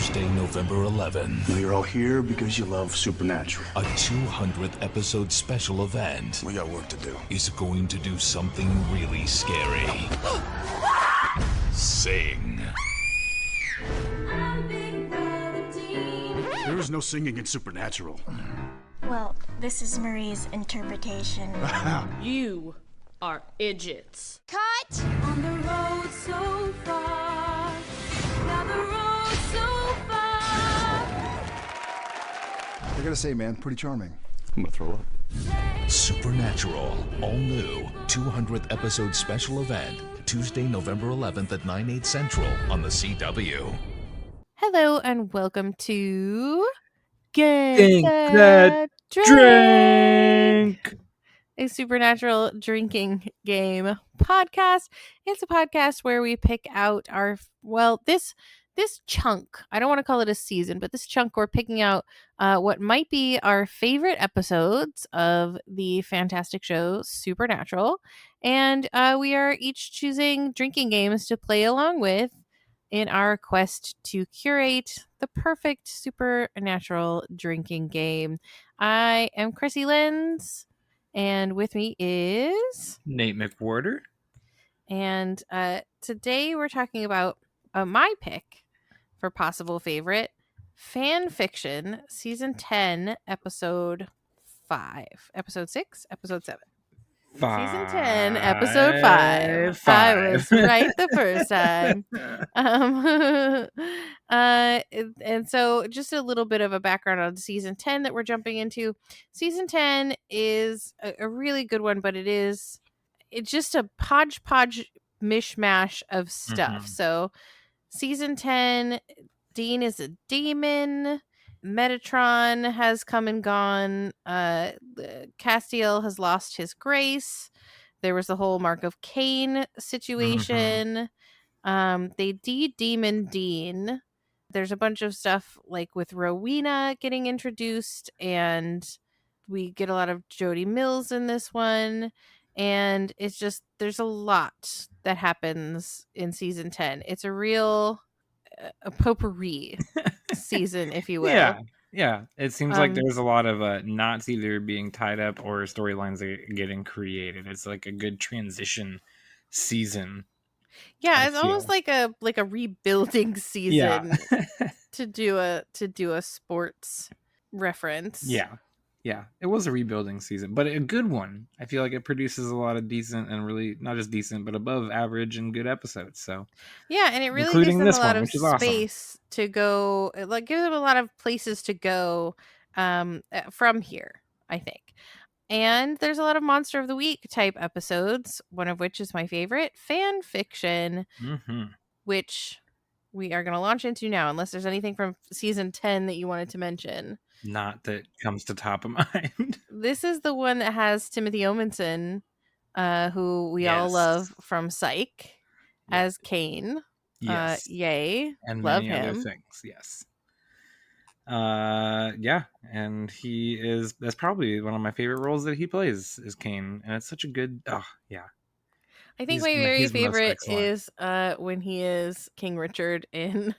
Tuesday, November 11. You're all here because you love Supernatural. A 200th episode special event. We got work to do. Is going to do something really scary. Sing. There is no singing in Supernatural. Well, this is Marie's interpretation. You are idiots. Cut! On the road so far, down the road so far. I gotta say, man, pretty charming. I'm gonna throw up. Supernatural. All new 200th episode special event. Tuesday, November 11th at 9/8 Central on the CW. Hello and welcome to Gank that drink. A Supernatural drinking game podcast. It's a podcast where we pick out this chunk. I don't want to call it a season, but this chunk we're picking out what might be our favorite episodes of the fantastic show Supernatural, and we are each choosing drinking games to play along with in our quest to curate the perfect supernatural drinking game. I am Krissy Lenz, and with me is Nate McWhorter. And today we're talking about my pick for possible favorite, Fan Fiction Season 10, Episode 5. Episode 6? Episode 7. Season 10, Episode 5. I was right the first time. And so just a little bit of a background on Season 10 that we're jumping into. Season 10 is a really good one, but it's just a hodgepodge mishmash of stuff. Mm-hmm. So Season 10, Dean is a demon. Metatron has come and gone. Castiel has lost his grace. There was the whole Mark of Cain situation. They de-demon Dean. There's a bunch of stuff like with Rowena getting introduced, and we get a lot of Jody Mills in this one. And it's just, there's a lot that happens in season 10. It's a real a potpourri season, if you will. Yeah. It seems like there's a lot of knots either being tied up or storylines getting created. It's like a good transition season. Yeah, it's almost like a rebuilding season to do a sports reference. Yeah, it was a rebuilding season, but a good one. I feel like it produces a lot of decent and really not just decent, but above average and good episodes. So yeah, and it really gives them a lot of space to go. It gives them a lot of places to go from here, I think. And there's a lot of Monster of the Week type episodes, one of which is my favorite, Fan Fiction, which we are going to launch into now, unless there's anything from season 10 that you wanted to mention. Not that comes to top of mind. This is the one that has Timothy Omenson, who we all love from Psych, as Kane. Yay. And love many him. Other things, yes. And that's probably one of my favorite roles that he plays is Kane. And it's such a good, I think my very favorite is when he is King Richard in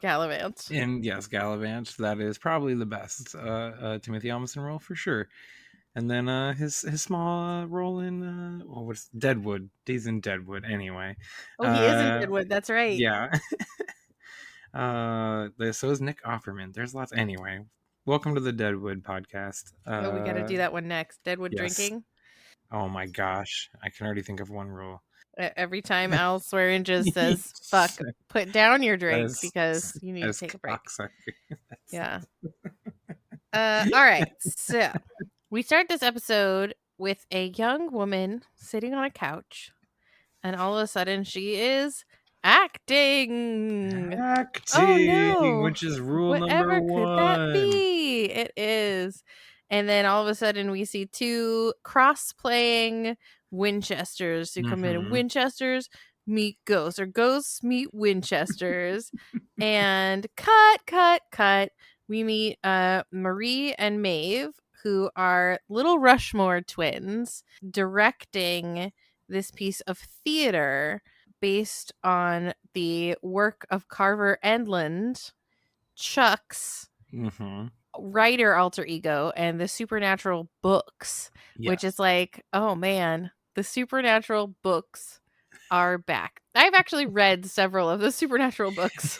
Gallivant. And yes, Gallivant. That is probably the best Timothy Omenson role for sure. And then his small role in what's Deadwood. He's in Deadwood anyway. Oh, he is in Deadwood. That's right. Yeah. So is Nick Offerman. There's lots. Anyway, welcome to the Deadwood podcast. We got to do that one next. Deadwood drinking. Oh my gosh, I can already think of one rule. Every time Al Swearingen says "fuck," put down your drink because you need to take a break. Yeah. All right. So we start this episode with a young woman sitting on a couch, and all of a sudden she is acting. Oh, no. Which is rule Whatever number 1. Could that be? It is. And then all of a sudden we see two cross-playing Winchesters who come in. Winchesters meet ghosts, or ghosts meet Winchesters. And cut. We meet Marie and Maeve, who are Little Rushmore twins, directing this piece of theater based on the work of Carver Endland, Chuck's Mm-hmm. writer alter ego and the Supernatural books, which is like, oh man, the Supernatural books are back. I've actually read several of the Supernatural books.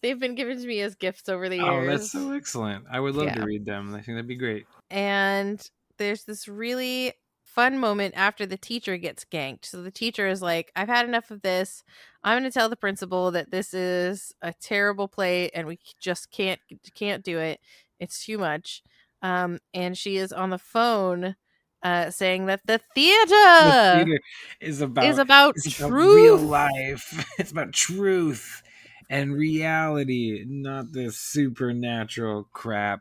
They've been given to me as gifts over the Oh, years. that's so excellent. I would love to Yeah. read them. I think that'd be great. And there's this really fun moment after the teacher gets ganked. So the teacher is like, I've had enough of this. I'm going to tell the principal that this is a terrible play and we just can't do it. It's too much. And she is on the phone saying that the The theater theater is is about about real truth. life. It's about truth and reality, not this supernatural crap.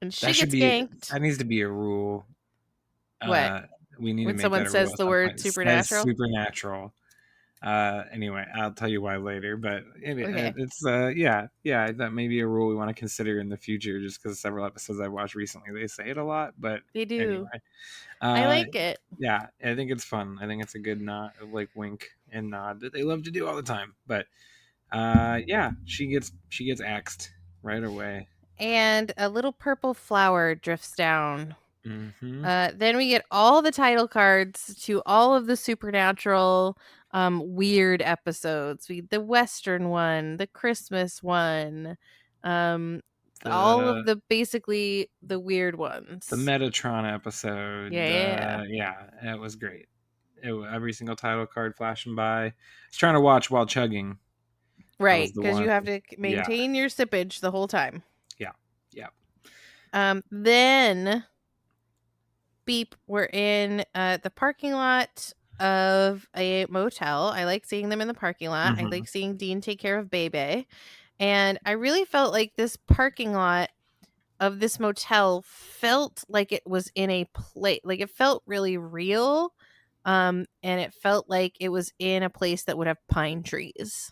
And she That should gets be ganked. that needs to be a rule. What? We need When to make someone that a says rule at the some word point. It says supernatural? supernatural. Anyway, I'll tell you why later, but Okay. it's yeah, that may be a rule we want to consider in the future, just because several episodes I've watched recently they say it a lot. But They do. anyway, I like it. yeah, I think it's fun. I think it's a good nod, like wink and nod that they love to do all the time. But yeah, she gets axed right away. And a little purple flower drifts down. Mm-hmm. Then we get all the title cards to all of the Supernatural weird episodes. The Western one, the Christmas one, all of the basically the weird ones. The Metatron episode. Yeah. It was great. Every single title card flashing by. I was trying to watch while chugging. Right, because you have to maintain your sippage the whole time. Yeah. Then beep, we're in the parking lot of a motel. I like seeing them in the parking lot. Mm-hmm. I like seeing Dean take care of Bebe. And I really felt like this parking lot of this motel felt like it was in a place, like it felt really real. And it felt like it was in a place that would have pine trees.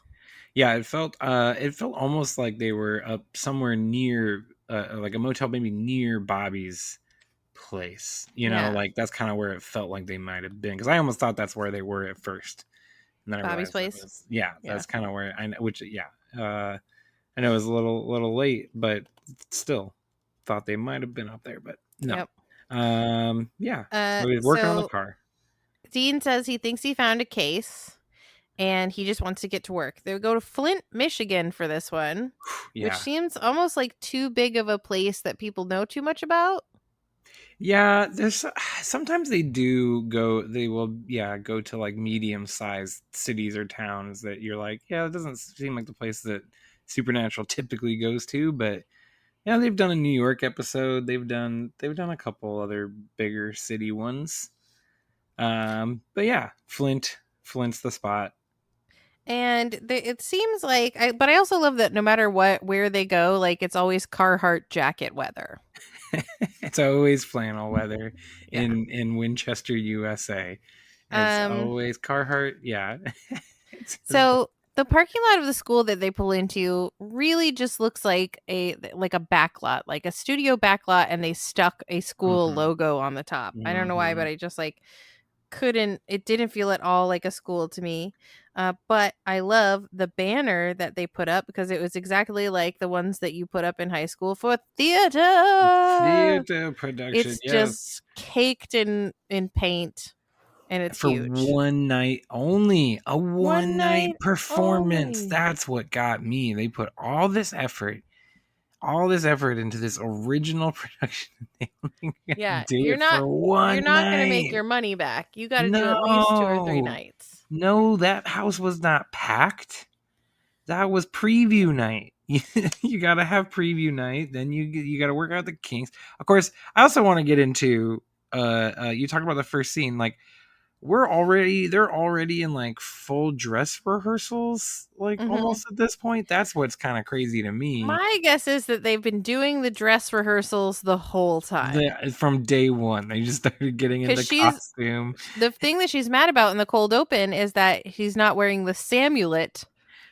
Yeah, it felt almost like they were up somewhere near like a motel, maybe near Bobby's place. Like that's kind of where it felt like they might have been, because I almost thought that's where they were at first. And then Bobby's place. That's kind of where I know. Which I know it was a little late, but still thought they might have been up there, but no. Yep. So he's working on the car. Dean says he thinks he found a case and he just wants to get to work. They go to Flint, Michigan for this one, which seems almost like too big of a place that people know too much about. Yeah, there's sometimes they will go to like medium-sized cities or towns that you're like, yeah, it doesn't seem like the place that Supernatural typically goes to, but yeah, they've done a New York episode. They've done a couple other bigger city ones. But yeah, Flint's the spot. And it seems like, but I also love that no matter where they go, like it's always Carhartt jacket weather. It's always flannel weather in Winchester, USA. It's always Carhartt. Yeah. So the parking lot of the school that they pull into really just looks like a backlot, like a studio backlot, and they stuck a school logo on the top. I don't know why, but I just it didn't feel at all like a school to me. But I love the banner that they put up because it was exactly like the ones that you put up in high school for theater production. It's just caked in paint, and it's for huge. One night only, a one night performance. Only. That's what got me. They put all this effort into this original production. You're not going to make your money back. You got to do at least 2 or 3 nights. No, that house was not packed. That was preview night. You got to have preview night. Then you got to work out the kinks. Of course, I also want to get into you talk about the first scene. Like they're already in like full dress rehearsals, like almost at this point. That's what's kind of crazy to me. My guess is that they've been doing the dress rehearsals the whole time. From day one, they just started getting into costume. The thing that she's mad about in the cold open is that he's not wearing the samulet.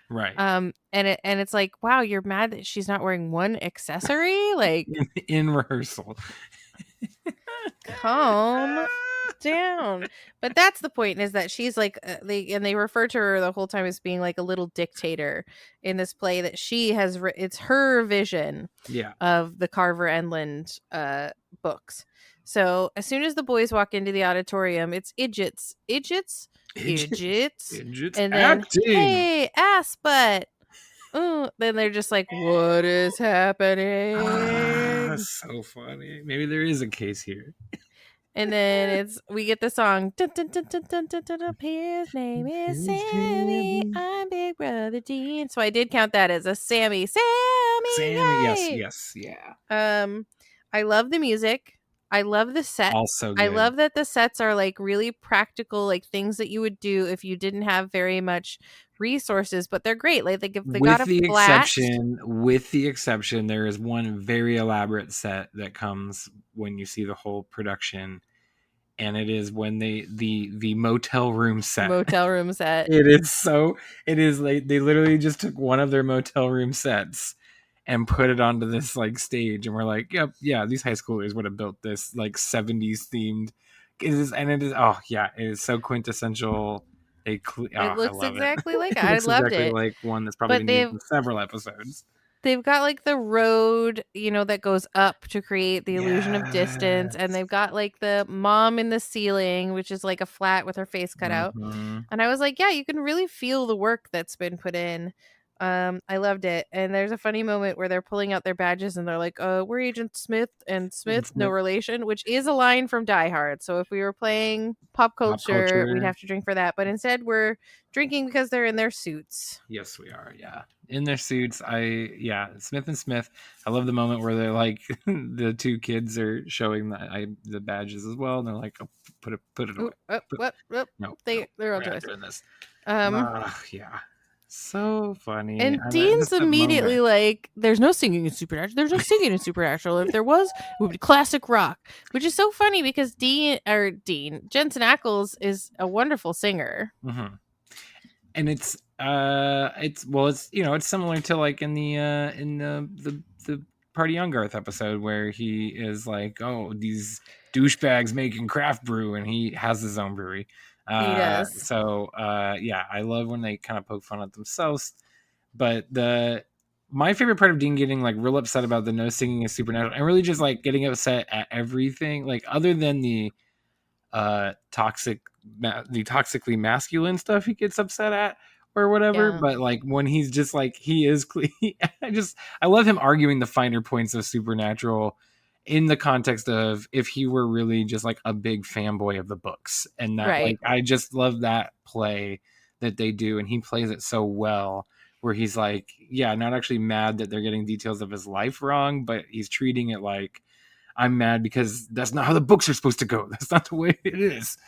Right. And it's like, wow, you're mad that she's not wearing one accessory? Like in rehearsal. Calm down. But that's the point, is that she's like they refer to her the whole time as being like a little dictator in this play that she has it's her vision Yeah. of the Carver Endland books. So as soon as the boys walk into the auditorium, it's idiots, Idiots and then acting. hey, ass butt. Ooh, then they're just like, what is happening? So funny. Maybe there is a case here. And then we get the song. Dun, dun, dun, dun, dun, dun, dun, dun. His name is Sammy. I'm Big Brother Dean. So I did count that as a Sammy. Sammy. Yes, yeah. I love the music. I love the set. Also good. I love that the sets are like really practical, like things that you would do if you didn't have very much resources, but they're great. Like they got a flat. With the exception, there is one very elaborate set that comes when you see the whole production, and it is when the motel room set. It is like they literally just took one of their motel room sets and put it onto this like stage, and we're like, yep, yeah, these high schoolers would have built this like 70s themed. It is so quintessential. It looks exactly like it. It I looks loved exactly it. like one that's probably been used in several episodes. They've got like the road, that goes up to create the illusion of distance, and they've got like the mom in the ceiling, which is like a flat with her face cut out. And I was like, yeah, you can really feel the work that's been put in. I loved it. And there's a funny moment where they're pulling out their badges and they're like, we're Agent Smith and Smith, no relation, which is a line from Die Hard. So if we were playing pop culture, we'd have to drink for that. But instead we're drinking because they're in their suits. Yes, we are. Yeah. In their suits. Smith and Smith. I love the moment where they're like, the two kids are showing the badges as well. And they're like, put it away. No, they're all doing this. Yeah. So funny. And Dean's immediately like, there's no singing in Supernatural. There's no singing in Supernatural. If there was, it would be classic rock. Which is so funny because Jensen Ackles is a wonderful singer. Mm-hmm. And it's similar to like in the Party Young Garth episode where he is like, oh, these douchebags making craft brew, and he has his own brewery. He does. So I love when they kind of poke fun at themselves. But my favorite part of Dean getting like real upset about the no singing is Supernatural, and really just like getting upset at everything, like other than the toxically masculine stuff he gets upset at or whatever, but like when he's just like I love him arguing the finer points of Supernatural in the context of if he were really just like a big fanboy of the books, and that like I just love that play that they do, and he plays it so well where he's like, not actually mad that they're getting details of his life wrong, but he's treating it like, I'm mad because that's not how the books are supposed to go. That's not the way it is.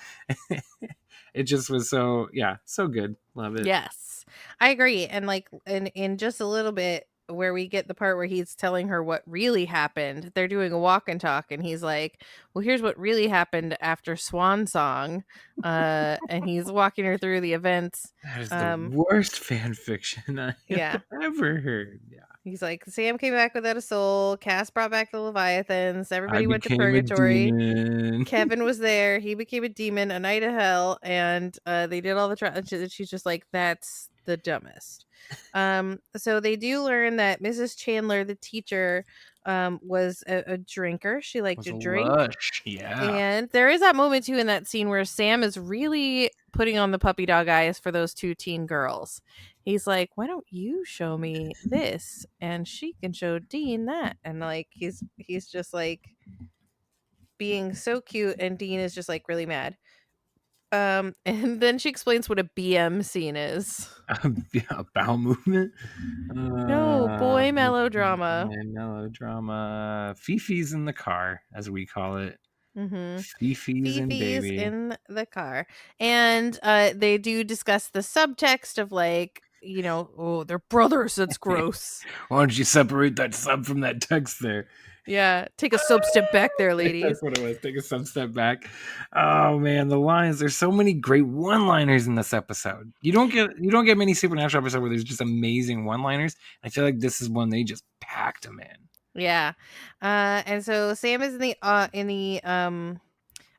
It just was so good. Love it. Yes, I agree. And like in just a little bit where we get the part where he's telling her what really happened, they're doing a walk and talk, and he's like, well, here's what really happened after Swan Song. And he's walking her through the events. That is the worst fan fiction I have ever heard. Yeah. He's like, Sam came back without a soul. Cass brought back the Leviathans. Everybody went to purgatory. Kevin was there. He became a demon, a knight of hell. And they did all the trials. She's just like, that's the dumbest. So they do learn that Mrs. Chandler, the teacher, was a drinker. She liked to drink. And there is that moment too in that scene where Sam is really putting on the puppy dog eyes for those two teen girls. He's like, why don't you show me this and she can show Dean that? And like he's just like being so cute, and Dean is just like really mad. And then she explains what a BM scene is. A bowel movement? No, boy melodrama. Fifi's in the car, as we call it. Mm-hmm. Fifi's in the car. And they do discuss the subtext of like, they're brothers. That's gross. Why don't you separate that sub from that text there? Yeah, take a sub step back there, ladies. That's what it was. Take a sub step back. Oh man, the lines. There's so many great one-liners in this episode. You don't get many Supernatural episodes where there's just amazing one-liners. I feel like this is one they just packed them in. Yeah, and so Sam is in the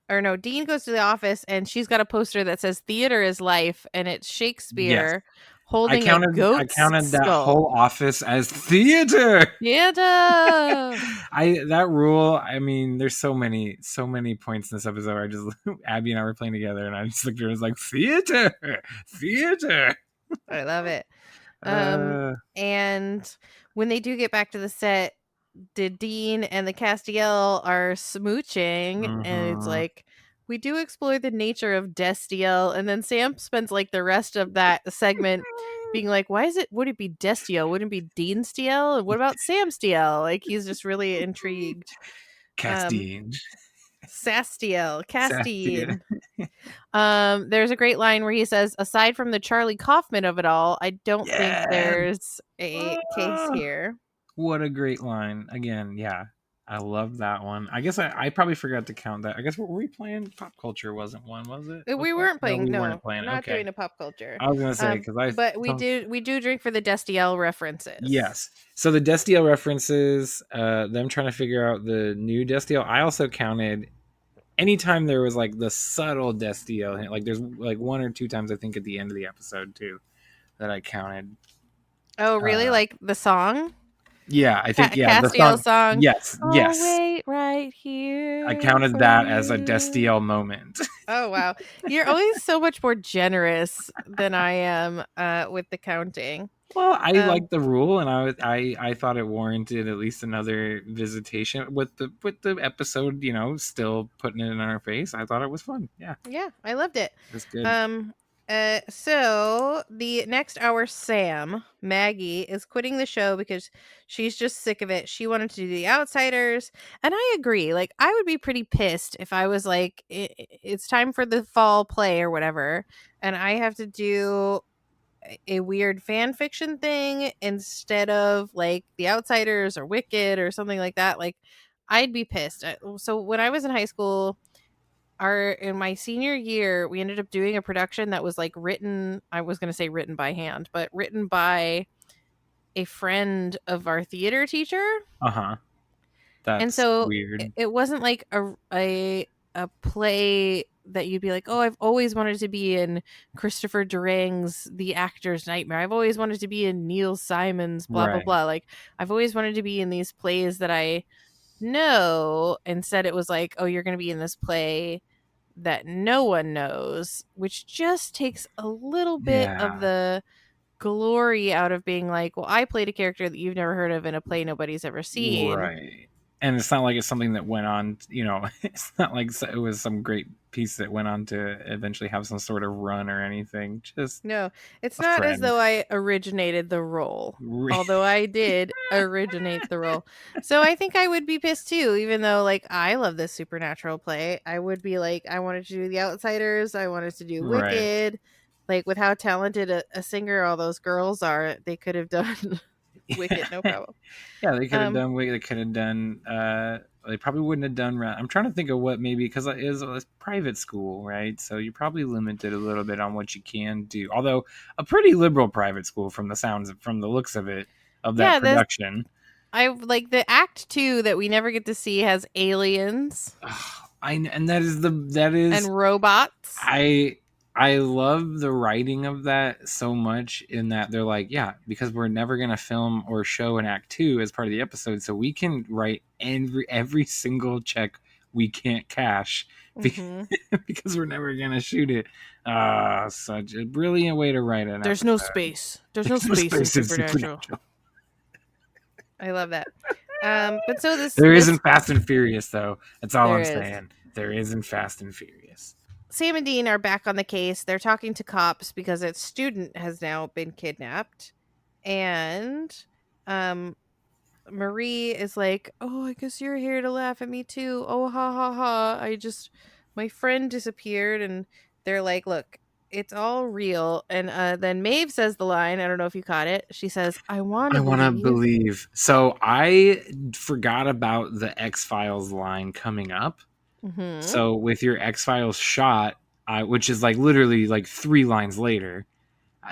Dean goes to the office and she's got a poster that says "Theater is life," and it's Yes. Shakespeare holding a I goat's counted that skull. whole office as theater. Theater. That rule. I mean, there's so many points in this episode where I just Abby and I were playing together, and I just looked at her and was like, theater. I love it. And when they do get back to the set, the Dean and the Castiel are smooching, and it's like, we do explore the nature of Destiel, and then Sam spends like the rest of that segment being like, would it be Destiel? Wouldn't it be Dean Steele? And what about Sam Steele? Like, he's just really intrigued. Castine. Castine. There's a great line where he says, aside from the Charlie Kaufman of it all, I don't think there's a case here. What a great line. Again, yeah. I love that one. I guess I probably forgot to count that. I guess were we playing Pop Culture? Wasn't one, was it? We weren't playing. No, we weren't playing. Not doing a Pop Culture. I was gonna say but we do drink for the Destiel references. Yes. So the Destiel references, them trying to figure out the new Destiel. I also counted anytime there was like the subtle Destiel, like there's like one or two times I think at the end of the episode too that I counted. Oh, really? Like the song? Yeah, I think Castiel song. Yes, yes. Wait right here. I counted that as a Destiel moment. Oh wow, you're always so much more generous than I am with the counting. Well, I like the rule, and I thought it warranted at least another visitation with the episode. You know, still putting it in our face. I thought it was fun. Yeah, I loved it. That's good. So the next hour, Maggie is quitting the show because she's just sick of it. She wanted to do The Outsiders, and I agree. Like, I would be pretty pissed if I was like, it's time for the fall play or whatever, and I have to do a weird fan fiction thing instead of like The Outsiders or Wicked or something like that. Like, I'd be pissed. So when I was in high school, in my senior year, we ended up doing a production that was like written, I was going to say written by hand, but written by a friend of our theater teacher. That's and so weird. It wasn't like a play that you'd be like, oh, I've always wanted to be in Christopher Durang's The Actor's Nightmare. I've always wanted to be in Neil Simon's blah, blah, blah. Like, I've always wanted to be in these plays that I know. Instead, it was like, oh, you're going to be in this play that no one knows, which just takes a little bit of the glory out of being like, well, I played a character that you've never heard of in a play nobody's ever seen. Right. And it's not like it's something that went on, you know, it's not like it was some great piece that went on to eventually have some sort of run or anything. Just no, it's not as though I originated the role, although I did originate the role. So I think I would be pissed too, even though like I love this supernatural play. I would be like, I wanted to do The Outsiders, I wanted to do Wicked. Like, with how talented a singer all those girls are, they could have done Wicked, no problem. Yeah, they could have done Wicked. They could have done. They probably wouldn't have done. I'm trying to think of what maybe, because it is a private school, right? So you're probably limited a little bit on what you can do. Although a pretty liberal private school, from the looks of it, of that production. I like the Act 2 that we never get to see has aliens. And that is and robots. I love the writing of that so much, in that they're like, yeah, because we're never going to film or show an Act 2 as part of the episode, so we can write every single check we can't cash because we're never going to shoot it. Such a brilliant way to write it. There's no space. There's no space in Supernatural. I love that. But so there isn't Fast and Furious, though. That's all I'm saying. There isn't Fast and Furious. Sam and Dean are back on the case. They're talking to cops because a student has now been kidnapped. And Marie is like, oh, I guess you're here to laugh at me too. Oh, ha, ha, ha. My friend disappeared. And they're like, look, it's all real. And then Maeve says the line. I don't know if you caught it. She says, I want to believe. So I forgot about the X-Files line coming up. Mm-hmm. So with your X-Files shot, which is like literally like 3 lines later,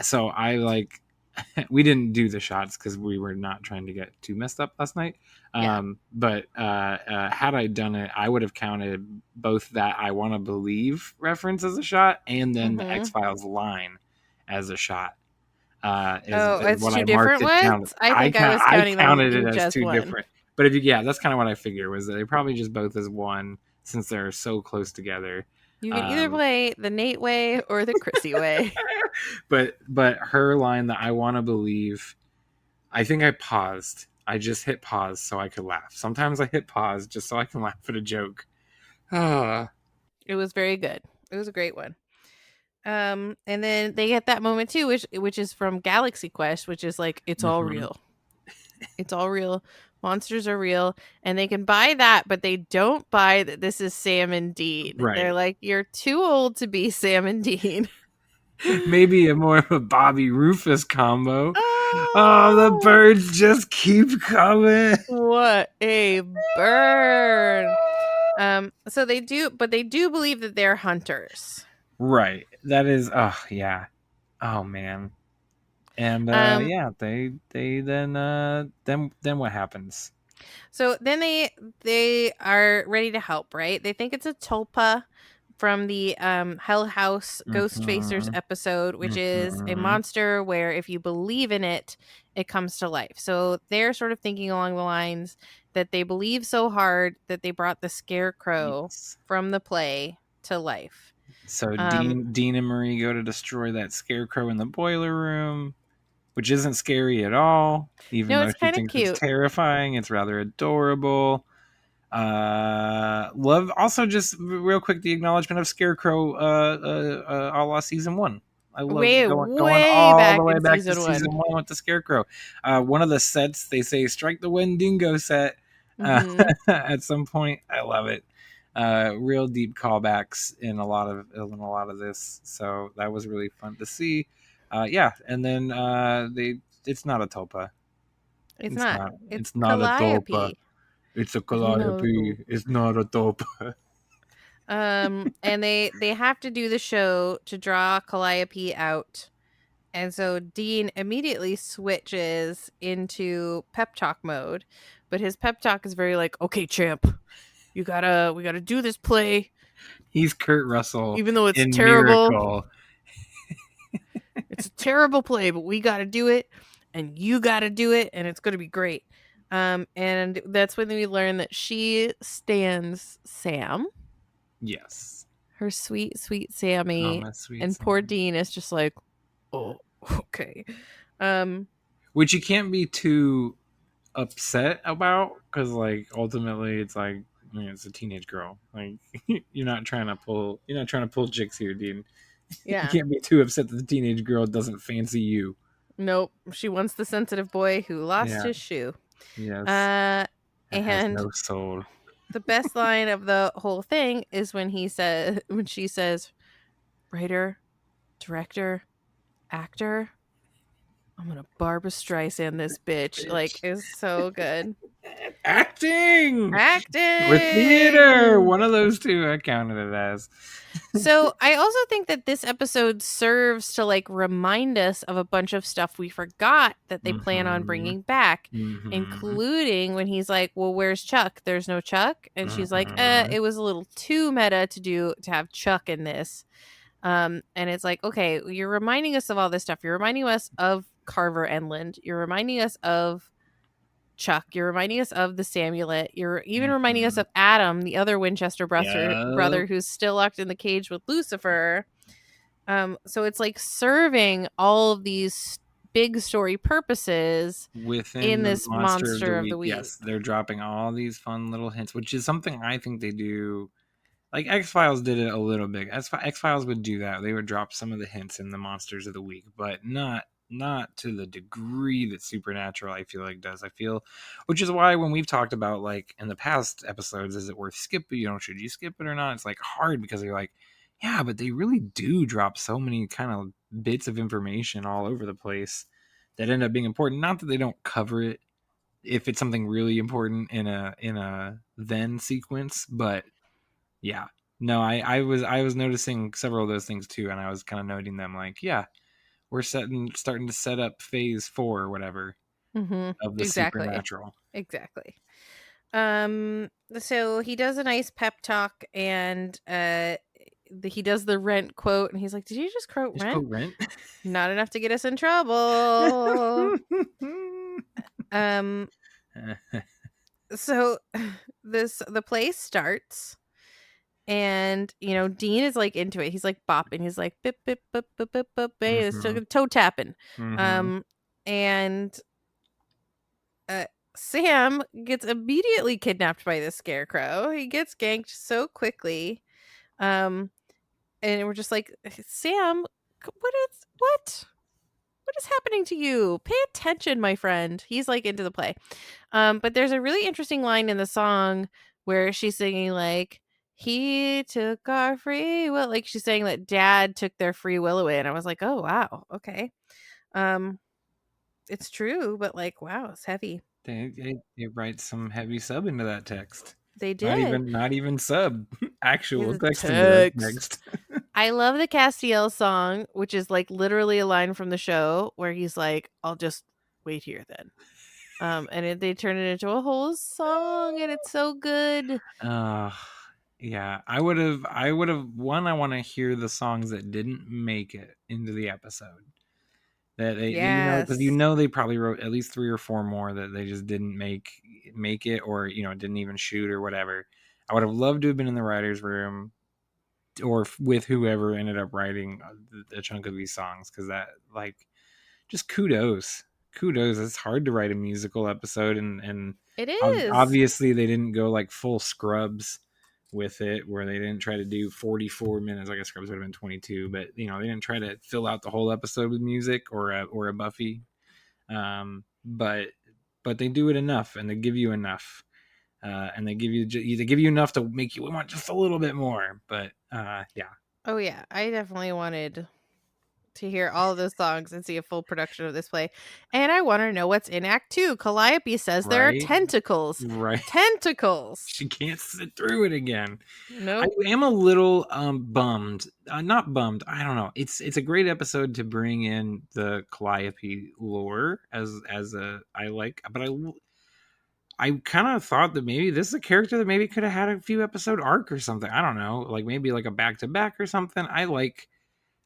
so I like we didn't do the shots because we were not trying to get too messed up last night. But had I done it, I would have counted both that I Want to Believe reference as a shot and then the X-Files line as a shot. It's what two I different marked it down. ones? I think I was counting them counted in it as just two one. different. But that's kind of what I figured, was that they probably just both as one, since they're so close together. You can either play the Nate way or the Krissy way. But her line that I Want to Believe, I think I paused. I just hit pause so I could laugh. Sometimes I hit pause just so I can laugh at a joke. It was very good. It was a great one. And then they get that moment too, which is from Galaxy Quest, which is like, it's all real. It's all real. Monsters are real, and they can buy that, but they don't buy that this is Sam and Dean. Right. They're like, you're too old to be Sam and Dean. Maybe more of a Bobby Rufus combo. Oh, the birds just keep coming. What a burn. So they do believe that they're hunters. Right. That is, oh yeah. Oh man. And they then what happens? So then they are ready to help, right? They think it's a tulpa from the Hell House Ghost Facers episode, which is a monster where if you believe in it, it comes to life. So they're sort of thinking along the lines that they believe so hard that they brought the scarecrow from the play to life. So Dean and Marie go to destroy that scarecrow in the boiler room, which isn't scary at all, even though she thinks it's terrifying. It's rather adorable. Love also, just real quick, the acknowledgement of Scarecrow a la season 1. I love going all the way back to season 1 with the Scarecrow. One of the sets, they say strike the Wendigo set at some point. I love it. Real deep callbacks in a lot of this, so that was really fun to see. And then it's not a tulpa. It's not. It's not a tulpa. It's a calliope. No. It's not a tulpa. And they have to do the show to draw Calliope out. And so Dean immediately switches into pep talk mode, but his pep talk is very like, okay, champ, we gotta do this play. He's Kurt Russell, even though it's terrible. Miracle. It's a terrible play, but we gotta do it, and you gotta do it, and it's gonna be great. And that's when we learn that she stands Sam. Yes. Her sweet, sweet Sammy. And poor Dean is just like, oh, okay. Which you can't be too upset about, because like ultimately it's like, I mean, it's a teenage girl. Like you're not trying to pull jigs here, Dean. Yeah. You can't be too upset that the teenage girl doesn't fancy you. Nope. She wants the sensitive boy who lost his shoe. Yes. And has no soul. The best line of the whole thing is when she says, writer, director, actor, I'm gonna Barbra Streisand this bitch. Like, it's so good. Acting with theater. One of those two I counted it as. So I also think that this episode serves to like remind us of a bunch of stuff we forgot that they plan on bringing back, including when he's like, well, where's Chuck? There's no Chuck. And she's like, it was a little too meta to have Chuck in this. And it's like, okay, you're reminding us of all this stuff. You're reminding us of Carver Enland. You're reminding us of Chuck. You're reminding us of the Samulet. You're even reminding us of Adam, the other Winchester brother who's still locked in the cage with Lucifer. So it's like serving all of these big story purposes within this monster of the week. Yes, they're dropping all these fun little hints, which is something I think they do. Like X-Files did it a little bit. X-Files would do that. They would drop some of the hints in the monsters of the week, but not to the degree that Supernatural, I feel like, does. Which is why when we've talked about, like, in the past episodes, is it worth skipping? Should you skip it or not? It's like hard because they're like, yeah, but they really do drop so many kind of bits of information all over the place that end up being important. Not that they don't cover it if it's something really important in a then sequence, but yeah. No, I was noticing several of those things too, and I was kind of noting them like, yeah, starting to set up phase 4 or whatever of the supernatural. Exactly. So he does a nice pep talk, and he does the Rent quote, and he's like, "Did you just quote Just Rent? quote Rent? Not enough to get us in trouble." So the play starts, and Dean is like into it. He's like bopping. He's like bip bip bip bip bip bip. It's toe tapping. And Sam gets immediately kidnapped by this scarecrow. He gets ganked so quickly. And we're just like, Sam, what is happening to you? Pay attention, my friend. He's like into the play. But there's a really interesting line in the song where she's singing like, he took our free will. Like she's saying that dad took their free will away. And I was like, oh, wow. Okay. It's true, but like, wow, it's heavy. They write some heavy sub into that text. They did. Not even sub. Actual text into that text. I love the Castiel song, which is like literally a line from the show where he's like, I'll just wait here then. And they turn it into a whole song, and it's so good. Yeah, I would have I want to hear the songs that didn't make it into the episode. That they, because they probably wrote at least 3 or 4 more that they just didn't make it, or didn't even shoot or whatever. I would have loved to have been in the writer's room or with whoever ended up writing a chunk of these songs, because that, like, just kudos. It's hard to write a musical episode, and it is. Obviously they didn't go like full Scrubs with it, where they didn't try to do 44 minutes. I guess Scrubs would have been 22, but they didn't try to fill out the whole episode with music or a Buffy. But they do it enough, and they give you enough, and they give you enough to make you want just a little bit more. But yeah. Oh yeah, I definitely wanted to hear all of those songs and see a full production of this play. And I want to know what's in Act 2. Calliope says there are tentacles. Right. Tentacles. She can't sit through it again. No. Nope. I am a little bummed. Not bummed. I don't know. It's a great episode to bring in the Calliope lore as I like, but I kind of thought that maybe this is a character that maybe could have had a few episode arc or something. I don't know. Like maybe like a back-to-back or something.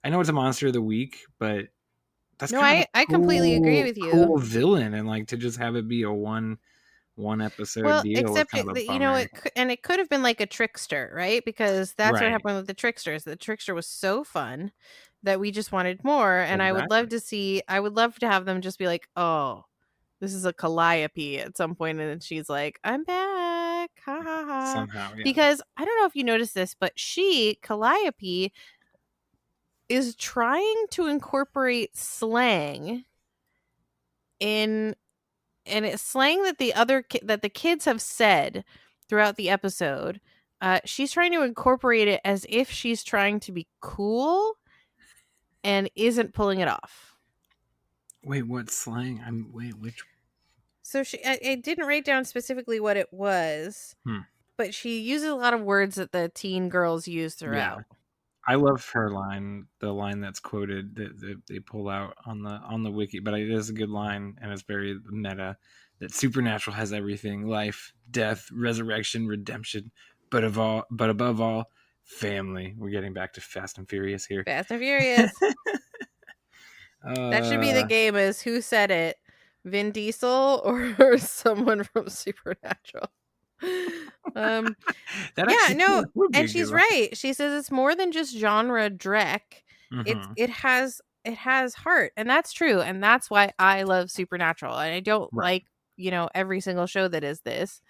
I know it's a monster of the week, but that's I completely agree with you. Cool villain, and like to just have it be a one episode deal. Except it could have been like a trickster, right? Because that's what happened with the tricksters. The trickster was so fun that we just wanted more, and exactly. I would love to have them just be like, oh, this is a Calliope at some point, and then she's like, I'm back, ha ha ha. Somehow, yeah. Because I don't know if you noticed this, but Calliope is trying to incorporate slang and it's slang that the kids have said throughout the episode. She's trying to incorporate it as if she's trying to be cool and isn't pulling it off. Wait, what slang? Which? So I didn't write down specifically what it was, but she uses a lot of words that the teen girls use throughout. Yeah. I love her line, the line that's quoted that they pull out on the wiki, but it is a good line, and it's very meta. That supernatural has everything: life, death, resurrection, redemption, but above all, family. We're getting back to Fast and Furious here. Fast and Furious. That should be the game: is who said it, Vin Diesel or someone from Supernatural? And she's right. She says it's more than just genre dreck. Mm-hmm. It has heart, and that's true, and that's why I love Supernatural. And I don't like every single show that is this,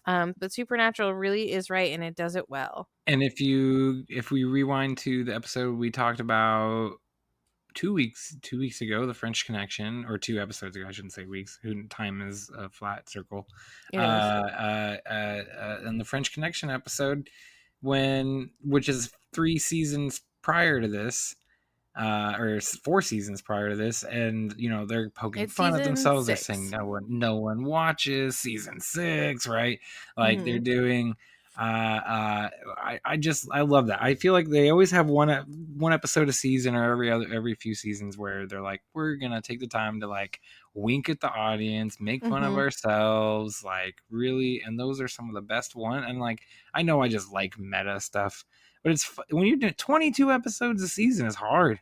but Supernatural really is right, and it does it well. And if we rewind to the episode we talked about 2 weeks ago, the French Connection, or 2 episodes ago, I shouldn't say weeks. Time is a flat circle. And the French Connection episode, which is 3 seasons prior to this, or 4 seasons prior to this, and they're poking fun at themselves. 6. They're saying no one watches season 6, right? Like they're doing I love that. I feel like they always have one episode a season or every few seasons where they're like, we're gonna take the time to like wink at the audience, make fun of ourselves, like really. And those are some of the best one. And like, I know I just like meta stuff, but it's when you're doing 22 episodes a season is hard.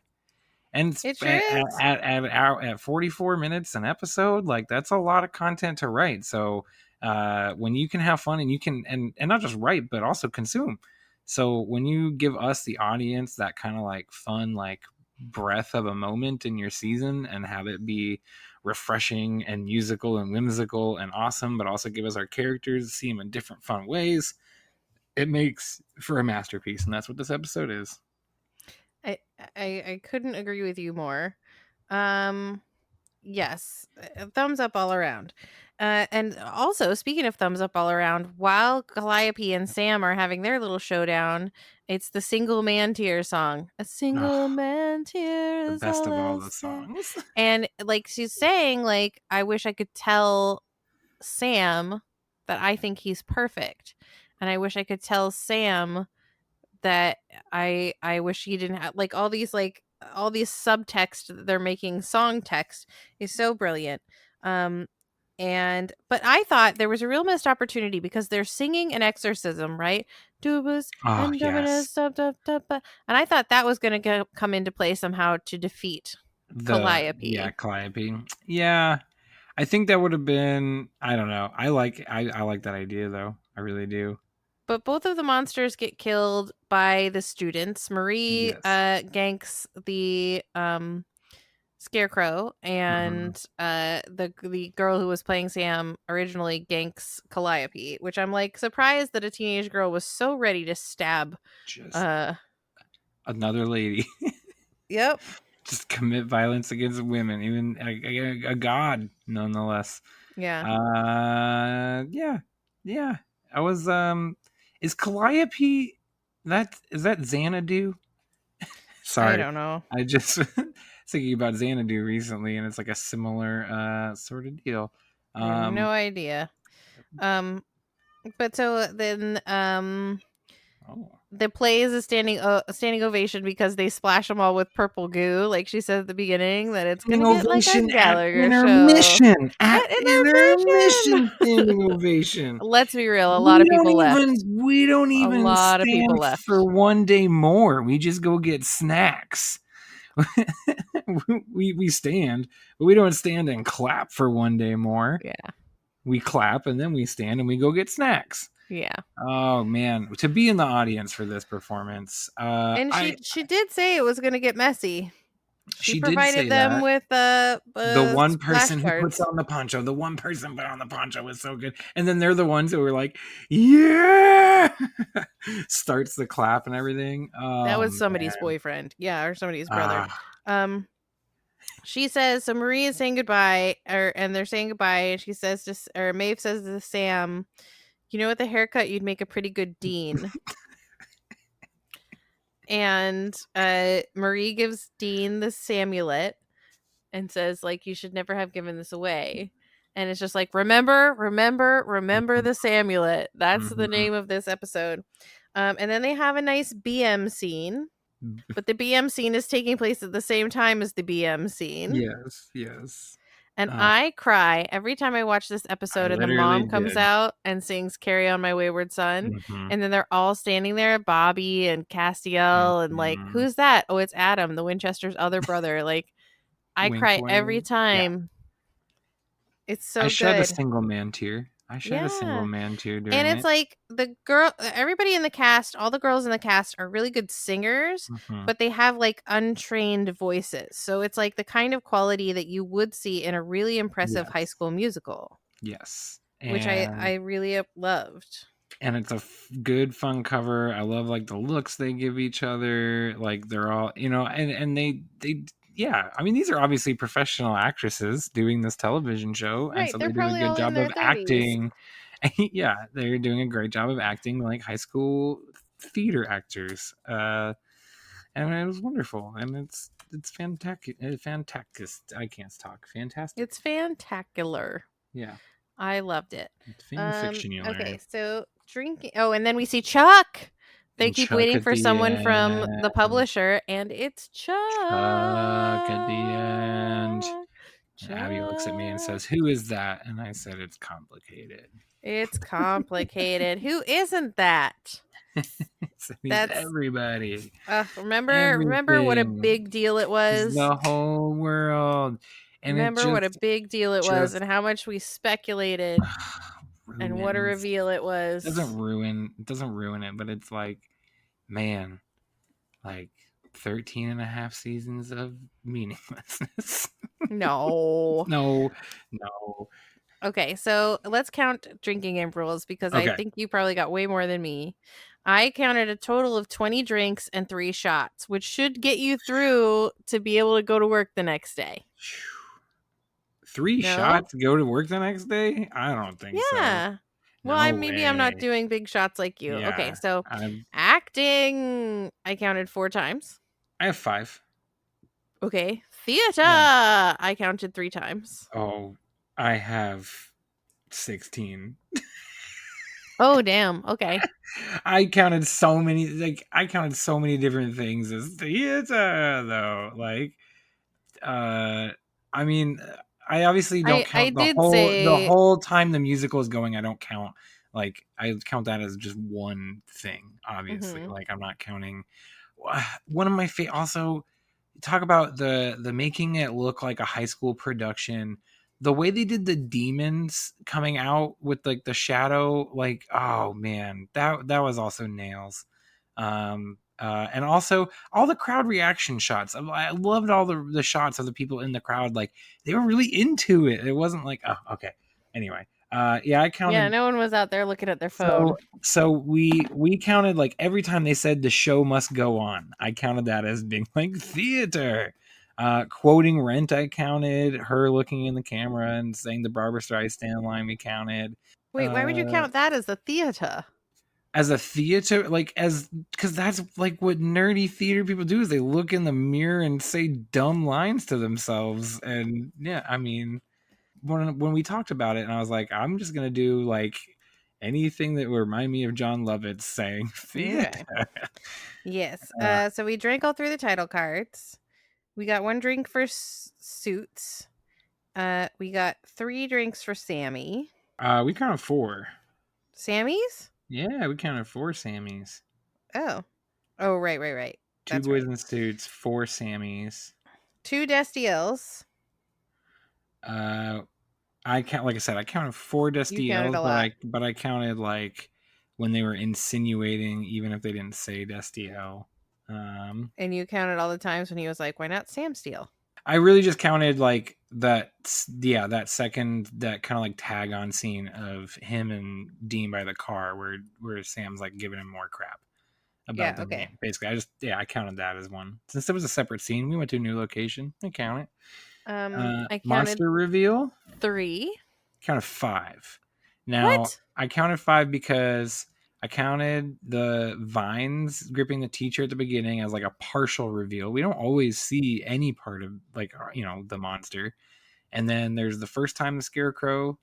And It sure is. at 44 minutes an episode, like that's a lot of content to write. So when you can have fun and you can and not just write but also consume. So when you give us the audience that kind of like fun like breath of a moment in your season and have it be refreshing and musical and whimsical and awesome, but also give us our characters, see them in different fun ways, it makes for a masterpiece. And that's what this episode is. I couldn't agree with you more. Yes, thumbs up all around. And also, speaking of thumbs up all around, while Calliope and Sam are having their little showdown, it's the Single Man Tear song. A single man tear The is best of all I'll the say. songs. And like she's saying, like, I wish I could tell Sam that I think he's perfect, and I wish I could tell Sam that I wish he didn't have all these subtext that they're making song text is so brilliant. But I thought there was a real missed opportunity because they're singing an exorcism, right? Dubas and Yes. and I thought that was going to come into play somehow to defeat Calliope. Yeah, Calliope. Yeah. I think that would have been, I don't know. I like that idea though. I really do. But both of the monsters get killed by the students. Marie ganks the scarecrow, and the girl who was playing Sam originally ganks Calliope, which I'm like surprised that a teenage girl was so ready to stab another lady. Yep. Just commit violence against women, even a god, nonetheless. Yeah. Yeah. I was is Calliope is that Xanadu? Sorry. I don't know. I just thinking about Xanadu recently, and it's like a similar sort of deal. I have no idea. But so then the play is a standing ovation because they splash them all with purple goo, like she said at the beginning, that it's gonna get like a Gallagher show. At intermission, standing ovation. Let's be real, a lot of people left. We don't even a lot of people stand left for one day more. We just go get snacks. we stand, but we don't stand and clap for one day more. Yeah. We clap and then we stand and we go get snacks. Yeah. Oh man, to be in the audience for this performance. And she did say it was going to get messy. She provided did them with the one person who flashcards. puts on the poncho. The one person put on the poncho was so good, and then they're the ones who were like, "Yeah!" starts the clap and everything. That was somebody's boyfriend, yeah, or somebody's brother. She says so. Marie is saying goodbye, and they're saying goodbye, and she says to Maeve says to Sam, "You know, with a haircut, you'd make a pretty good dean." And Marie gives Dean the Samulet and says, like, you should never have given this away. And it's just like, remember the Samulet. That's the name of this episode. And then they have a nice BM scene. But the BM scene is taking place at the same time as the BM scene. Yes. And I cry every time I watch this episode and the mom comes out and sings Carry On My Wayward Son. And then they're all standing there, Bobby and Castiel, and like, who's that? Oh, it's Adam, the Winchester's other brother. Like, I cry every time. Yeah. It's so good. I shed a single man tear. during and it's like the girl, everybody in the cast, all the girls in the cast are really good singers, but they have like untrained voices. So it's like the kind of quality that you would see in a really impressive high school musical. Yes. Which I really loved. And it's a good, fun cover. I love like the looks they give each other. Like they're all, and they yeah, I mean, these are obviously professional actresses doing this television show, right, and so they do a good job of acting. Yeah, they're doing a great job of acting like high school theater actors, and it was wonderful. And it's fantastic. I can't talk. Fantastic. It's fantacular. Yeah, I loved it. It's fan fiction. Okay, so drinking. Oh, and then we see Chuck. They And keep Chuck waiting at for the someone from the end. publisher, and it's Chuck. Chuck at the end. Chuck. Abby looks at me and says, "Who is that?" And I said, "It's complicated." It's complicated. Who isn't that? So he's That's everybody. remember what a Everything. big deal it He's was. the whole world. And Remember what a big deal it was, just- and how much we speculated, and what a ruins- reveal it was. It doesn't ruin it, but it's like, man, like 13 and a half seasons of meaninglessness. No. No. Okay, so let's count drinking intervals because I Okay. think you probably got way more than me. I counted a total of 20 drinks and 3 shots, which should get you through to be able to go to work the next day. 3 No? shots to go to work the next day? I don't think so. Yeah. Well, No maybe I'm not way. doing big shots like you. Okay, Yeah, so I acting, I counted 4 times. have 5. Okay, theater, I counted 3 times. Oh, I have 16. Oh, damn. Okay. I counted so many different things as theater though. Like I mean, I obviously don't count the whole time the musical is going. I don't count, like, I count that as just one thing, obviously. Mhm. Like, I'm not counting one of my also talk about the making it look like a high school production. The way they did the demons coming out with like the shadow, like, oh man, that was also nails. And also all the crowd reaction shots. I loved all the shots of the people in the crowd. Like, they were really into it. It wasn't like, oh, okay. Anyway, yeah, I counted. Yeah, no one was out there looking at their phone. So we counted, like, every time they said the show must go on, I counted that as being like theater. Quoting Rent, I counted. Her looking in the camera and saying the Barbra Streisand line, we counted. Wait, why would you count that as the theater? As a theater, like, because that's like what nerdy theater people do, is they look in the mirror and say dumb lines to themselves. And yeah, I mean, when we talked about it, and I was like, I'm just gonna do like anything that would remind me of John Lovitz saying theater. Okay. Yes. So we drank all through the title cards. We got 1 drink for Suits. We got 3 drinks for Sammy. We counted 4. Sammy's? Yeah, we counted 4 Sammys. Oh, right. 2 That's boys right. in suits, 4 Sammys. 2 Destiels. I count, like I said, I counted 4 Destiels, but I counted like when they were insinuating, even if they didn't say Destiel. And you counted all the times when he was like, "Why not Sam Steele?" I really just counted like that second, that kind of like tag on scene of him and Dean by the car where Sam's like giving him more crap about the name. Basically, I counted that as one. Since it was a separate scene, we went to a new location. I count it. I counted Monster reveal. 3. Counted 5. Now, What? I counted 5 because I counted the vines gripping the teacher at the beginning as like a partial reveal. We don't always see any part of, like, the monster. And then there's the first time the scarecrow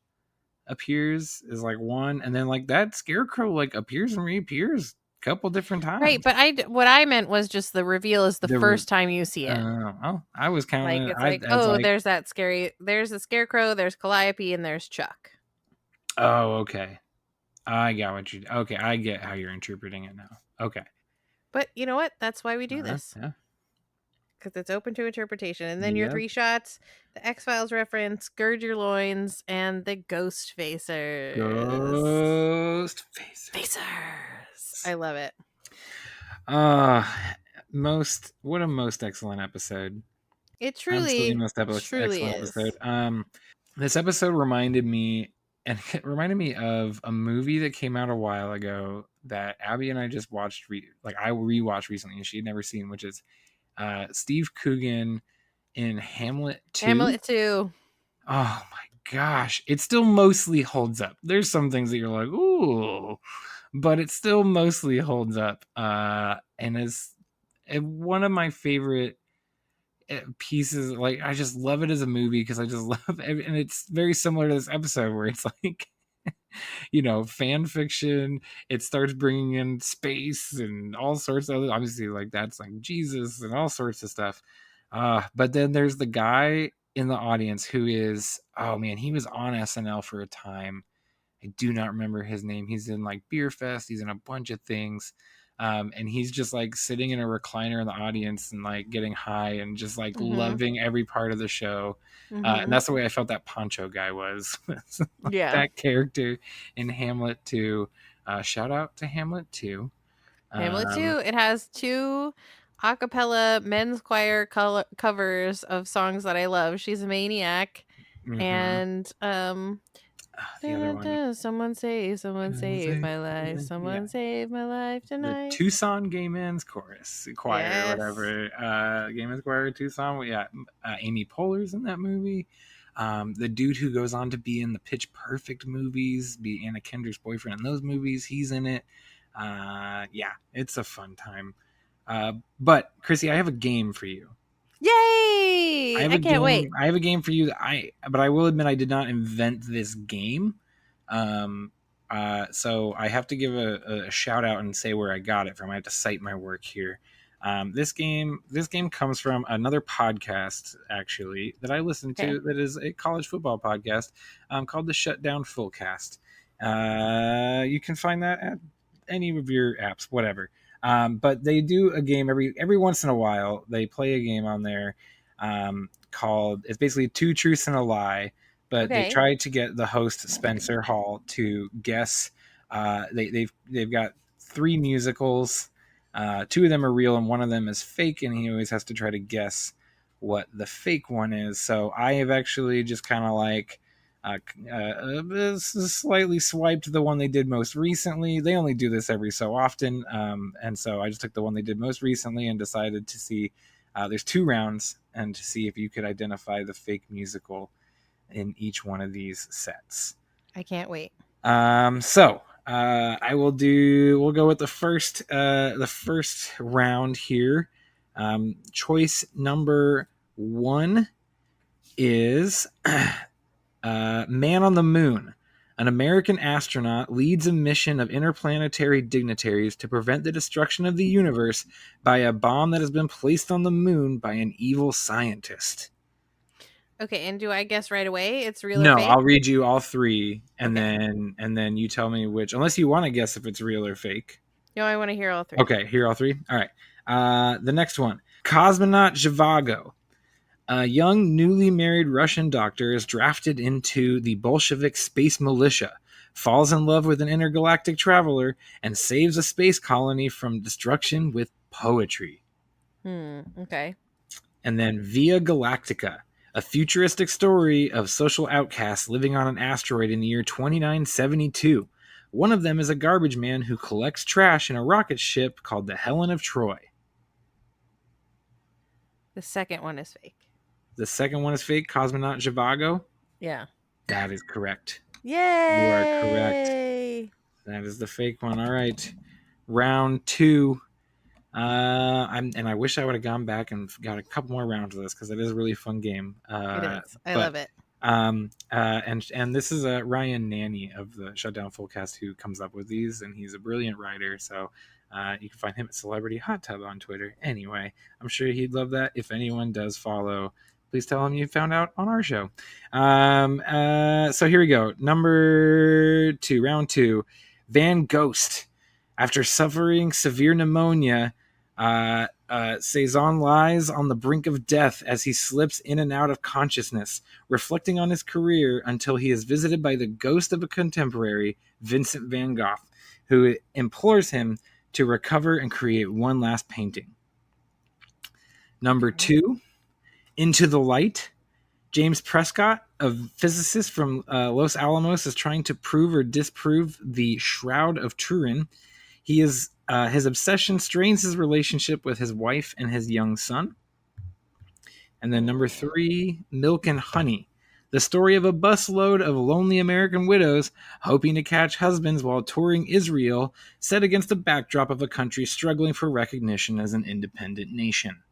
appears is like 1, and then like that scarecrow like appears and reappears a couple different times. Right, but what I meant was just the reveal is the first time you see it. I was counting. Like, it's there's that there's the scarecrow, there's Calliope, and there's Chuck. Oh, okay. I got what you. Okay, I get how you're interpreting it now. Okay. But you know what? That's why we do this. Yeah. Because it's open to interpretation. And then your 3 shots, the X-Files reference, Gird Your Loins, and the Ghost Facers. Ghost Facers. I love it. What a most excellent episode. It truly excellent is. episode. This episode reminded me of a movie that came out a while ago that Abby and I just watched. I rewatched recently, and she had never seen, which is Steve Coogan in Hamlet 2. Hamlet 2. Oh my gosh, it still mostly holds up. There's some things that you're like, ooh, but it still mostly holds up. And is one of my favorite pieces. Like, I just love it as a movie because I just love and it's very similar to this episode where it's like fan fiction. It starts bringing in space and all sorts of other, obviously, like that's like Jesus and all sorts of stuff. But then there's the guy in the audience who is, oh man, he was on SNL for a time. I do not remember his name. He's in like Beer Fest. He's in a bunch of things. And he's just like sitting in a recliner in the audience and like getting high and just like loving every part of the show. And that's the way I felt that Poncho guy was. Yeah. That character in Hamlet 2. Shout out to Hamlet 2. Hamlet 2. It has 2 a cappella men's choir covers of songs that I love. She's a Maniac. And the other one. Someone save my life. Someone save my life tonight. The Tucson Gay Men's Chorus Choir, Yes. whatever. Gay Men's Choir Tucson. Yeah, Amy Poehler's in that movie. The dude who goes on to be in the Pitch Perfect movies, be Anna Kendrick's boyfriend in those movies, he's in it. Yeah, it's a fun time. But Krissy, I have a game for you. Yay! I can't wait. I have a game for you but I will admit I did not invent this game. So I have to give a shout out and say where I got it from. I have to cite my work here. This game comes from another podcast actually that I listen to, that is a college football podcast called the Shutdown Fullcast. You can find that at any of your apps, whatever. But they do a game every once in a while. They play a game on there called, it's basically 2 truths and a lie, but they try to get the host Spencer Hall to guess. They've got 3 musicals. 2 of them are real and one of them is fake, and he always has to try to guess what the fake one is. So I have actually just kind of like slightly swiped the one they did most recently. They only do this every so often, and so I just took the one they did most recently and decided to see, there's 2 rounds, and to see if you could identify the fake musical in each one of these sets. I can't wait. So we'll go with the first round here. Choice number 1 is Man on the Moon. An American astronaut leads a mission of interplanetary dignitaries to prevent the destruction of the universe by a bomb that has been placed on the moon by an evil scientist. Okay, and do I guess right away it's real or No, fake? I'll read you all 3 and then you tell me which, unless you want to guess if it's real or fake. No, I want to hear all 3. Okay, hear all 3? All right. The next one. Cosmonaut Zhivago. A young, newly married Russian doctor is drafted into the Bolshevik space militia, falls in love with an intergalactic traveler, and saves a space colony from destruction with poetry. Okay. And then Via Galactica, a futuristic story of social outcasts living on an asteroid in the year 2972. One of them is a garbage man who collects trash in a rocket ship called the Helen of Troy. The second one is fake. The second one is fake, Cosmonaut Zhivago? Yeah. That is correct. Yay! You are correct. That is the fake one. All right. Round 2. I wish I would have gone back and got a couple more rounds of this because it is a really fun game. It is. I love it. And this is Ryan Nanny of the Shutdown Fullcast who comes up with these, and he's a brilliant writer. So you can find him at Celebrity Hot Tub on Twitter. Anyway, I'm sure he'd love that. If anyone does follow, please tell him you found out on our show. So here we go. Number 2, round 2. Van Ghost. After suffering severe pneumonia, Cezanne lies on the brink of death as he slips in and out of consciousness, reflecting on his career until he is visited by the ghost of a contemporary, Vincent van Gogh, who implores him to recover and create one last painting. Number 2, Into the Light. James Prescott, a physicist from Los Alamos, is trying to prove or disprove the Shroud of Turin. His obsession strains his relationship with his wife and his young son. And then number 3, Milk and Honey. The story of a busload of lonely American widows hoping to catch husbands while touring Israel, set against the backdrop of a country struggling for recognition as an independent nation.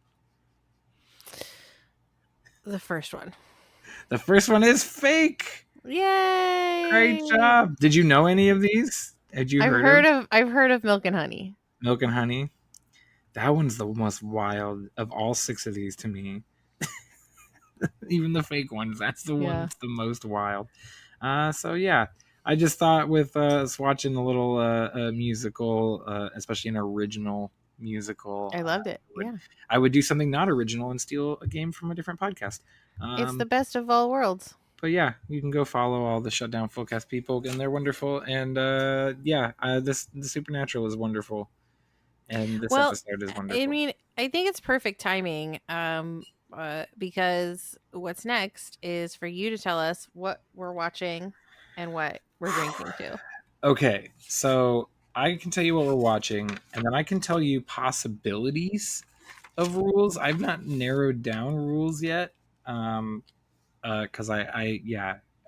The first one. The first one is fake. Yay! Great job. Did you know any of these? Had you heard of I've heard of Milk and Honey. Milk and Honey? That one's the most wild of all 6 of these to me. Even the fake ones, that's the one that's the most wild. So yeah, I just thought with us watching a little musical, especially an original musical, I loved it. I would do something not original and steal a game from a different podcast. It's the best of all worlds. But yeah, you can go follow all the Shutdown Fullcast people, and they're wonderful. And the Supernatural is wonderful, and this episode is wonderful. I mean, I think it's perfect timing. Because what's next is for you to tell us what we're watching and what we're drinking to. Okay, so I can tell you what we're watching, and then I can tell you possibilities of rules. I've not narrowed down rules yet, because I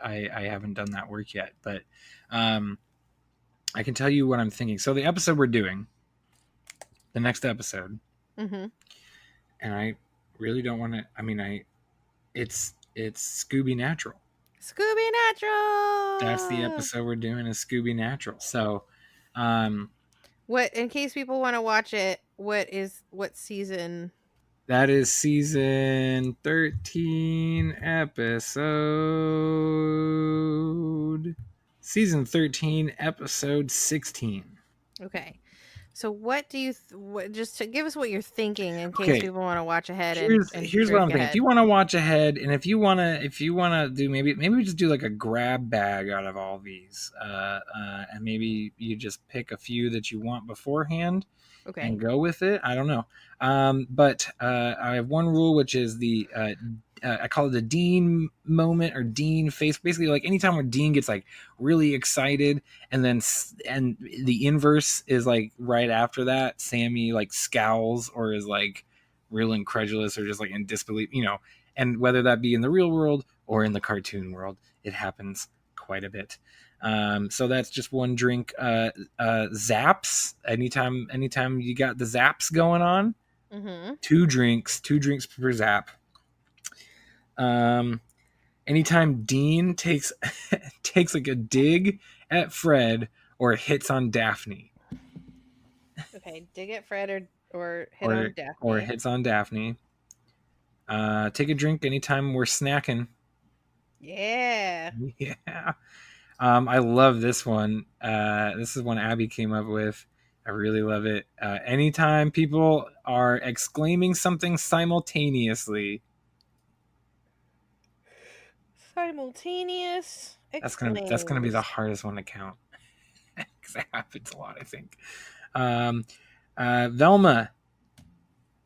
haven't done that work yet. But I can tell you what I'm thinking. So the episode we're doing, the next episode, and I really don't want to. I mean, it's Scooby Natural. Scooby Natural. That's the episode we're doing, is Scooby Natural. So, what, in case people want to watch it, what season? That is season 13 episode. Season 13 episode 16. Okay. So what do you just to give us what you're thinking in case people want to watch ahead? Here's what I'm thinking. If you want to watch ahead, and if you want to do maybe we just do like a grab bag out of all these, and maybe you just pick a few that you want beforehand, and go with it. I don't know. But I have one rule, which is the I call it the Dean moment, or Dean face. Basically, like anytime where Dean gets like really excited, and the inverse is like right after that, Sammy like scowls or is like real incredulous or just like in disbelief, and whether that be in the real world or in the cartoon world, it happens quite a bit. So that's just one drink. Zaps. Anytime you got the zaps going on, 2 drinks per zap. Anytime Dean takes like a dig at Fred or hits on Daphne. Okay, dig at Fred or hit on Daphne. Or hits on Daphne. Take a drink anytime we're snacking. Yeah. Yeah. I love this one. This is one Abby came up with. I really love it. Anytime people are exclaiming something simultaneously. Simultaneous. That's gonna be the hardest one to count, because it happens a lot, I think. Velma.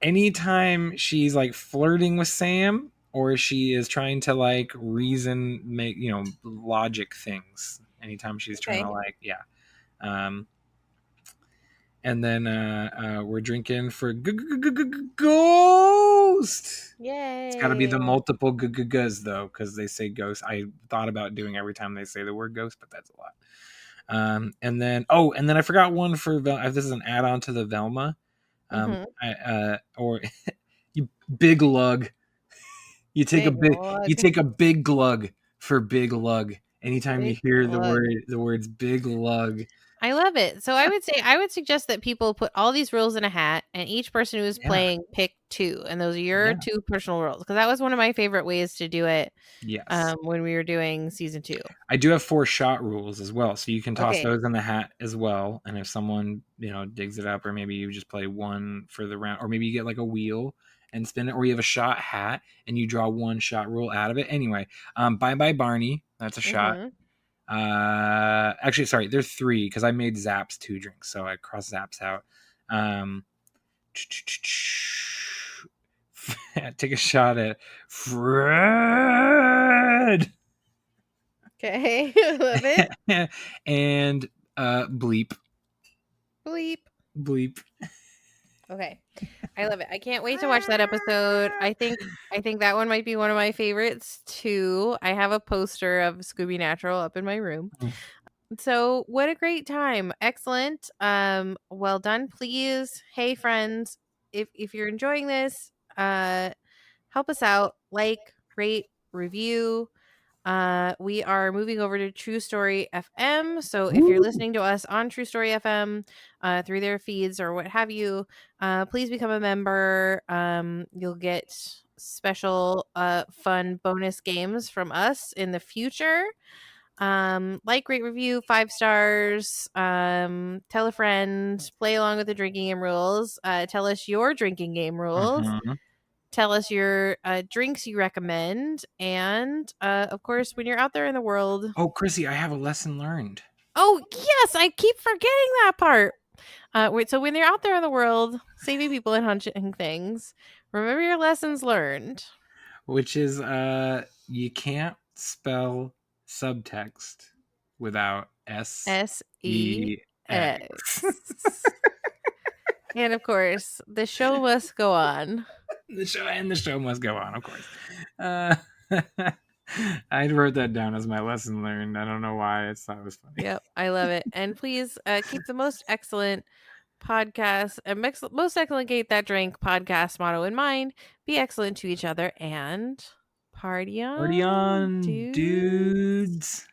Anytime she's like flirting with Sam, or she is trying to like reason, make logic things. Anytime she's trying to and then we're drinking for ghost. Yay! It's got to be the multiple g's though, because they say ghost. I thought about doing every time they say the word ghost, but that's a lot. And then I forgot one for Velma. This is an add-on to the Velma. Or you big lug. You take a big glug for big lug. Anytime you hear the words big lug. I love it. So I would suggest that people put all these rules in a hat, and each person who is playing pick 2, and those are your 2 personal rules, because that was one of my favorite ways to do it. Yes. When we were doing season 2. I do have 4 shot rules as well, so you can toss those in the hat as well. And if someone digs it up, or maybe you just play one for the round, or maybe you get like a wheel and spin it, or you have a shot hat and you draw 1 shot rule out of it. Anyway, Bye Bye Barney, that's a shot. Actually, sorry, there's 3 because I made Zaps 2 drinks, so I cross Zaps out. Take a shot at Fred. Okay, love it. And bleep. Okay, I love it. I can't wait to watch that episode. I think that one might be one of my favorites too. I have a poster of Scooby Natural up in my room. So what a great time. Excellent. Well done. Please, hey friends, if you're enjoying this, help us out. Like, rate, review. We are moving over to True Story FM. So if you're listening to us on True Story FM through their feeds or what have you, please become a member. You'll get special fun bonus games from us in the future. Like, rate, review, 5 stars, tell a friend, play along with the drinking game rules, tell us your drinking game rules. Mhm. Tell us your drinks you recommend. And, of course, when you're out there in the world. Oh, Krissy, I have a lesson learned. Oh, yes, I keep forgetting that part. So when you're out there in the world, saving people and hunting things, remember your lessons learned. Which is you can't spell subtext without SEX. S-E-X. And, of course, the show must go on. The show must go on, of course. I wrote that down as my lesson learned. I don't know why. I thought it was funny. Yep, I love it. And please keep the most excellent podcast and most excellent Gate That Drink podcast motto in mind. Be excellent to each other and party on, Party on, dudes. dudes.